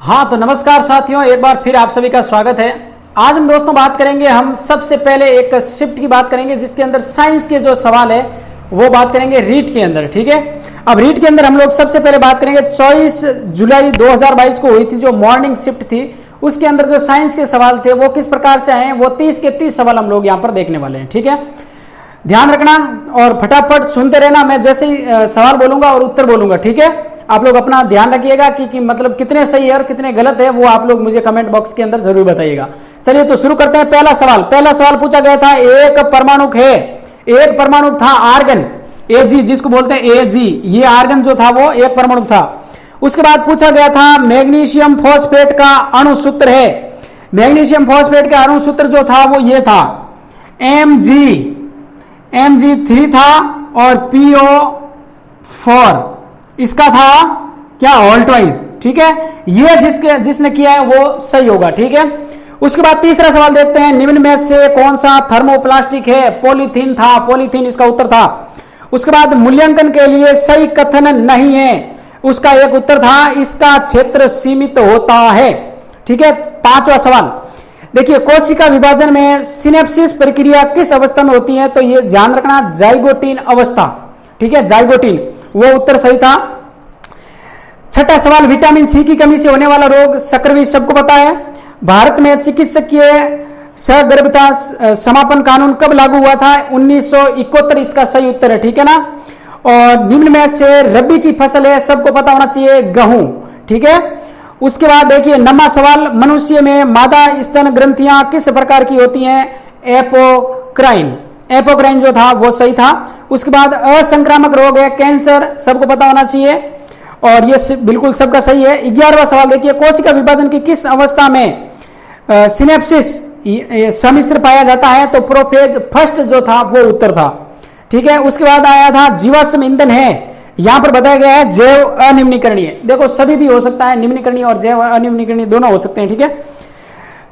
हाँ तो नमस्कार साथियों, एक बार फिर आप सभी का स्वागत है। आज हम दोस्तों बात करेंगे, हम सबसे पहले एक शिफ्ट की बात करेंगे जिसके अंदर साइंस के जो सवाल है वो बात करेंगे रीट के अंदर। ठीक है, अब रीट के अंदर हम लोग सबसे पहले बात करेंगे 24 जुलाई 2022 को हुई थी जो मॉर्निंग शिफ्ट थी, उसके अंदर जो साइंस के सवाल थे वो किस प्रकार से आए हैं, वो 30 के 30 सवाल हम लोग यहाँ पर देखने वाले हैं। ठीक है, ध्यान रखना और फटाफट सुनते रहना। मैं जैसे ही सवाल बोलूंगा और उत्तर बोलूंगा, ठीक है, आप लोग अपना ध्यान रखिएगा कि मतलब कितने सही है और कितने गलत है, वो आप लोग मुझे कमेंट बॉक्स के अंदर जरूर बताइएगा। चलिए तो शुरू करते हैं। पहला सवाल पूछा गया था, एक परमाणु है, एक परमाणु था आर्गन Ag, जिसको बोलते हैं Ag, ये आर्गन जो था वो एक परमाणु था। उसके बाद पूछा गया था मैग्नीशियम फॉस्फेट का अणु सूत्र है, मैग्नीशियम फॉस्फेट का अणु सूत्र जो था वो ये था Mg3 था और PO4 इसका था क्या, ऑल्टवाइज। ठीक है, ये जिसने किया है वो सही होगा। ठीक है, उसके बाद तीसरा सवाल देखते हैं, निम्न में से कौन सा थर्मोप्लास्टिक है, पॉलीथीन था, पॉलीथीन इसका उत्तर था। उसके बाद मूल्यांकन के लिए सही कथन नहीं है, उसका एक उत्तर था इसका क्षेत्र सीमित होता है। ठीक है, पांचवा सवाल देखिए, कोशिका विभाजन में सिनेप्सिस प्रक्रिया किस अवस्था में होती है, तो ये ध्यान रखना जाइगोटिन अवस्था। ठीक है, जाइगोटिन, वो उत्तर सही था। छठा सवाल, विटामिन सी की कमी से होने वाला रोग सक्रिय, सबको पता है। भारत में चिकित्सकीय सगर्भता समापन कानून कब लागू हुआ था, 1971, इसका सही उत्तर है। ठीक है ना, और निम्न में से रबी की फसल है, सबको पता होना चाहिए, गेहूं। ठीक है, उसके बाद देखिए नवा सवाल, मनुष्य में मादा स्तन ग्रंथियां किस प्रकार की होती हैं, एपोक्राइन, एपोक्राइन जो था वो सही था। उसके बाद असंक्रामक रोग है कैंसर, सबको पता होना चाहिए और ये बिल्कुल सबका सही है। 11वां सवाल देखिए, कोशिका विभाजन की किस अवस्था में सिनेप्सिस सम्मिश्र पाया जाता है, तो प्रोफेज फर्स्ट जो था वो उत्तर था। ठीक है, उसके बाद आया था जीवाश्म ईंधन है, यहां पर बताया गया है जैव अनिम्नीकरणीय। देखो सभी भी हो सकता है, निम्नीकरणीय और जैव अनिम्नीकरणीय दोनों हो सकते हैं। ठीक है,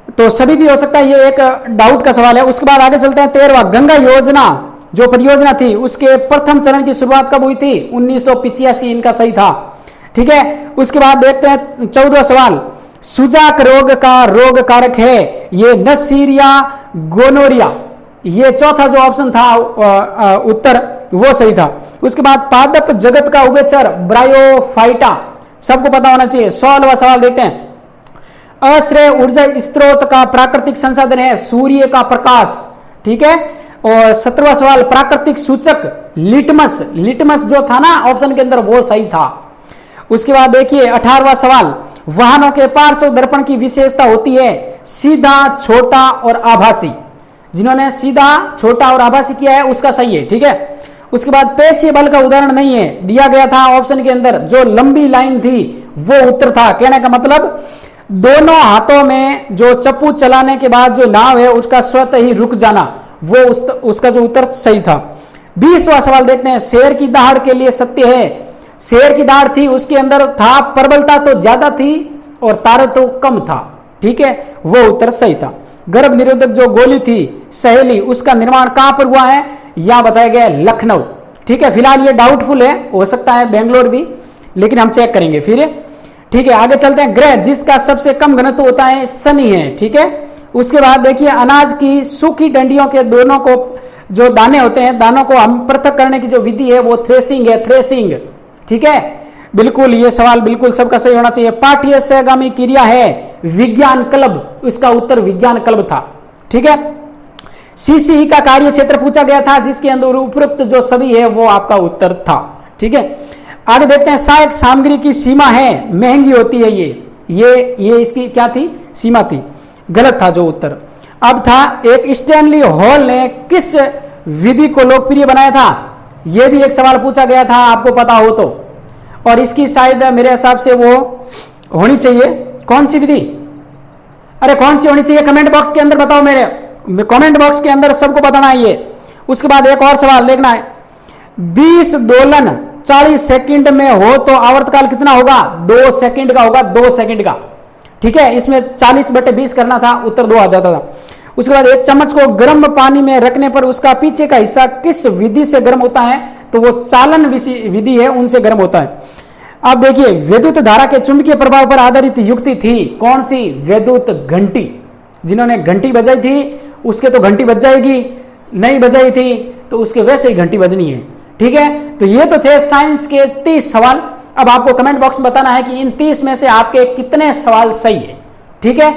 तो सभी भी हो सकता है, ये एक डाउट का सवाल है। उसके बाद आगे चलते हैं 13वां, गंगा योजना जो परियोजना थी उसके प्रथम चरण की शुरुआत कब हुई थी, 1985, इनका सही था। ठीक है, उसके बाद देखते हैं 14वां सवाल, सुजाक रोग का रोग कारक है, ये नसीरिया गोनोरिया, ये चौथा जो ऑप्शन था उत्तर वो सही था। उसके बाद पादप जगत का उभयचर ब्रायोफाइटा, सबको पता होना चाहिए। 16वां सवाल देखते हैं, अश्रेय ऊर्जा स्रोत का प्राकृतिक संसाधन है सूर्य का प्रकाश। ठीक है, और 17वां सवाल, प्राकृतिक सूचक लिटमस, लिटमस जो था ना ऑप्शन के अंदर वो सही था। उसके बाद देखिए 18वां सवाल, वाहनों के पार्श्व दर्पण की विशेषता होती है सीधा, छोटा और आभासी, जिन्होंने सीधा, छोटा और आभासी किया है उसका सही है। ठीक है, उसके बाद पेशीय बल का उदाहरण नहीं है, दिया गया था ऑप्शन के अंदर जो लंबी लाइन थी वो उत्तर था। कहने का मतलब दोनों हाथों में जो चप्पू चलाने के बाद जो नाव है उसका स्वतः ही रुक जाना, वो उसका जो उत्तर सही था। 20वां सवाल देखते हैं, शेर की दहाड़ के लिए सत्य है, शेर की दहाड़ थी उसके अंदर था प्रबलता तो ज्यादा थी और ताकत तो कम था। ठीक है, वो उत्तर सही था। गर्भ निरोधक जो गोली थी सहेली, उसका निर्माण कहां पर हुआ है, यहां बताया गया है लखनऊ। ठीक है, फिलहाल ये डाउटफुल है, हो सकता है बेंगलोर भी, लेकिन हम चेक करेंगे फिर। ठीक है, आगे चलते हैं, ग्रह जिसका सबसे कम घनत्व होता है शनि है। ठीक है, उसके बाद देखिए अनाज की सूखी डंडियों के दोनों को जो दाने होते हैं, दानों को हम पृथक करने की जो विधि है वो थ्रेसिंग है, थ्रेसिंग। ठीक है, बिल्कुल ये सवाल बिल्कुल सबका सही होना चाहिए। पाठ्य सहगामी क्रिया है विज्ञान क्लब, इसका उत्तर विज्ञान क्लब था। ठीक है, सीसीई का कार्य क्षेत्र पूछा गया था जिसके अंदर उपरोक्त जो सभी है वो आपका उत्तर था। ठीक है, आगे देखते हैं, सहायक सामग्री की सीमा है महंगी होती है, ये इसकी क्या थी, सीमा थी, गलत था जो उत्तर। अब था एक स्टैनली हॉल ने किस विधि को लोकप्रिय बनाया था, यह भी एक सवाल पूछा गया था, आपको पता हो तो, और इसकी शायद मेरे हिसाब से वो होनी चाहिए। कौन सी विधि, अरे कौन सी होनी चाहिए, कमेंट बॉक्स के अंदर बताओ, मेरे कमेंट बॉक्स के अंदर सबको बताना है ये। उसके बाद एक और सवाल देखना है, 20 दोलन 40 सेकंड में हो तो आवर्तकाल कितना होगा, 2 सेकंड का होगा, 2 सेकंड का। ठीक है, इसमें 40/20 करना था, उत्तर 2 आ जाता था। उसके बाद एक चम्मच को गर्म पानी में रखने पर उसका पीछे का हिस्सा किस विधि से गर्म होता है, तो वो चालन विधि है, उनसे गर्म होता है। अब देखिए, विद्युत धारा के चुंबकीय प्रभाव पर आधारित युक्ति थी कौन सी? विद्युत घंटी। जिन्होंने घंटी बजाई थी उसके तो घंटी बज जाएगी, नहीं बजाई थी तो उसके वैसे ही घंटी बजनी है। ठीक है, तो ये तो थे साइंस के 30 सवाल। अब आपको कमेंट बॉक्स में बताना है कि इन 30 में से आपके कितने सवाल सही है। ठीक है।